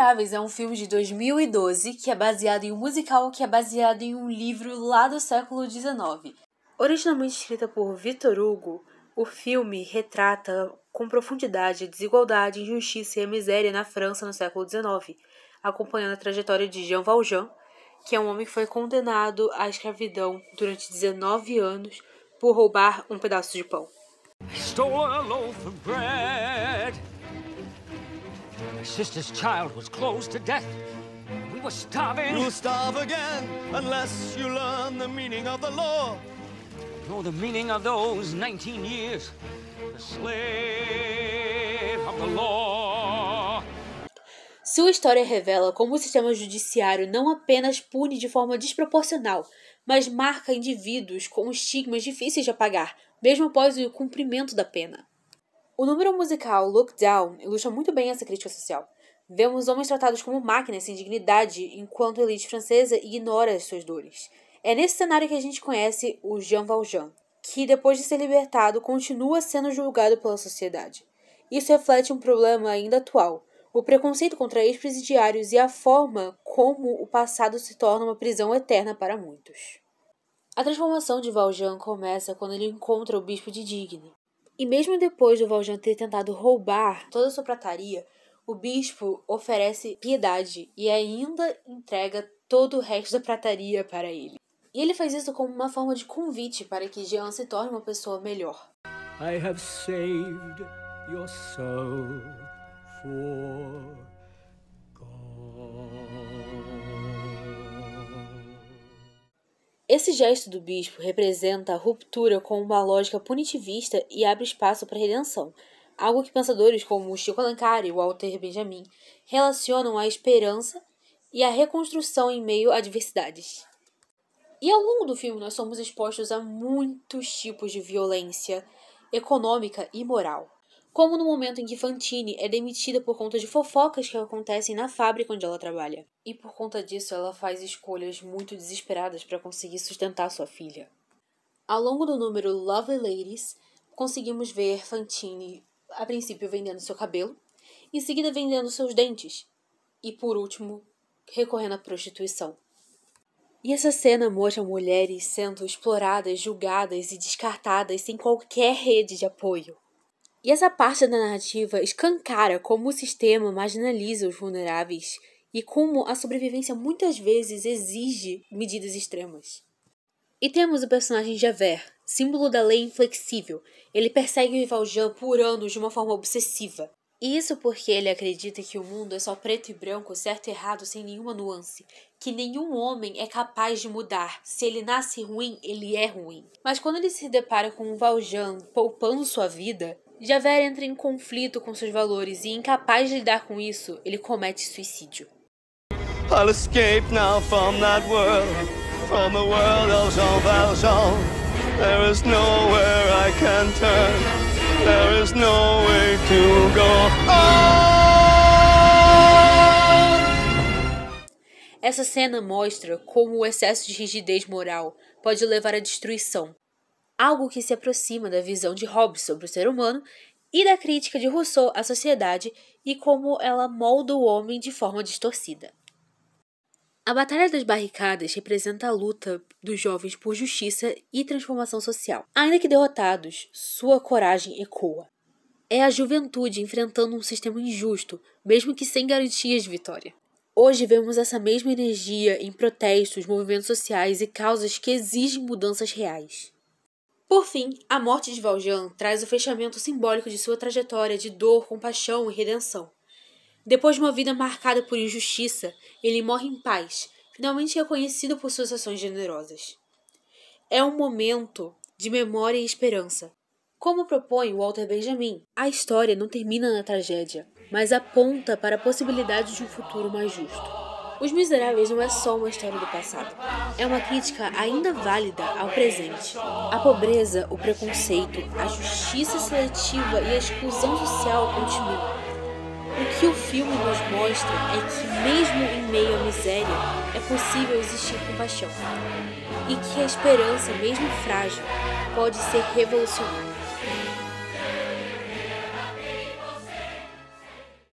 Miseráveis é um filme de 2012 que é baseado em um musical que é baseado em um livro lá do século XIX. Originalmente escrita por Victor Hugo, o filme retrata com profundidade a desigualdade, injustiça e a miséria na França no século XIX, acompanhando a trajetória de Jean Valjean, que é um homem que foi condenado à escravidão durante 19 anos por roubar um pedaço de pão. Stole a loaf of bread. My sister's child was close to death. We were starving. You'll starve again unless you learn the meaning of the law. Know the meaning of those 19 years. The slave of the law. Sua história revela como o sistema judiciário não apenas pune de forma desproporcional, mas marca indivíduos com estigmas difíceis de apagar, mesmo após o cumprimento da pena. O número musical Look Down ilustra muito bem essa crítica social. Vemos homens tratados como máquinas sem dignidade, enquanto a elite francesa ignora as suas dores. É nesse cenário que a gente conhece o Jean Valjean, que depois de ser libertado continua sendo julgado pela sociedade. Isso reflete um problema ainda atual, o preconceito contra ex-presidiários e a forma como o passado se torna uma prisão eterna para muitos. A transformação de Valjean começa quando ele encontra o bispo de Digne. E mesmo depois do Valjean ter tentado roubar toda a sua prataria, o bispo oferece piedade e ainda entrega todo o resto da prataria para ele. E ele faz isso como uma forma de convite para que Jean se torne uma pessoa melhor. I have saved your soul for God. Esse gesto do bispo representa a ruptura com uma lógica punitivista e abre espaço para a redenção, algo que pensadores como Chico Alencar e Walter Benjamin relacionam à esperança e à reconstrução em meio a adversidades. E ao longo do filme nós somos expostos a muitos tipos de violência econômica e moral, como no momento em que Fantine é demitida por conta de fofocas que acontecem na fábrica onde ela trabalha. E por conta disso ela faz escolhas muito desesperadas para conseguir sustentar sua filha. Ao longo do número Lovely Ladies, conseguimos ver Fantine, a princípio, vendendo seu cabelo, em seguida vendendo seus dentes, e por último, recorrendo à prostituição. E essa cena mostra mulheres sendo exploradas, julgadas e descartadas sem qualquer rede de apoio. E essa parte da narrativa escancara como o sistema marginaliza os vulneráveis e como a sobrevivência muitas vezes exige medidas extremas. E temos o personagem Javert, símbolo da lei inflexível. Ele persegue o Valjean por anos de uma forma obsessiva. E isso porque ele acredita que o mundo é só preto e branco, certo e errado, sem nenhuma nuance. Que nenhum homem é capaz de mudar. Se ele nasce ruim, ele é ruim. Mas quando ele se depara com o Valjean poupando sua vida, Javert entra em conflito com seus valores e, incapaz de lidar com isso, ele comete suicídio. I'll escape now from that world, from the world of Jean Valjean. There is nowhere I can turn, there is no way to go on. Essa cena mostra como o excesso de rigidez moral pode levar à destruição. Algo que se aproxima da visão de Hobbes sobre o ser humano e da crítica de Rousseau à sociedade e como ela molda o homem de forma distorcida. A Batalha das Barricadas representa a luta dos jovens por justiça e transformação social. Ainda que derrotados, sua coragem ecoa. É a juventude enfrentando um sistema injusto, mesmo que sem garantias de vitória. Hoje vemos essa mesma energia em protestos, movimentos sociais e causas que exigem mudanças reais. Por fim, a morte de Valjean traz o fechamento simbólico de sua trajetória de dor, compaixão e redenção. Depois de uma vida marcada por injustiça, ele morre em paz, finalmente reconhecido por suas ações generosas. É um momento de memória e esperança. Como propõe Walter Benjamin, a história não termina na tragédia, mas aponta para a possibilidade de um futuro mais justo. Os Miseráveis não é só uma história do passado. É uma crítica ainda válida ao presente. A pobreza, o preconceito, a justiça seletiva e a exclusão social continuam. O que o filme nos mostra é que, mesmo em meio à miséria, é possível existir compaixão. E que a esperança, mesmo frágil, pode ser revolucionária.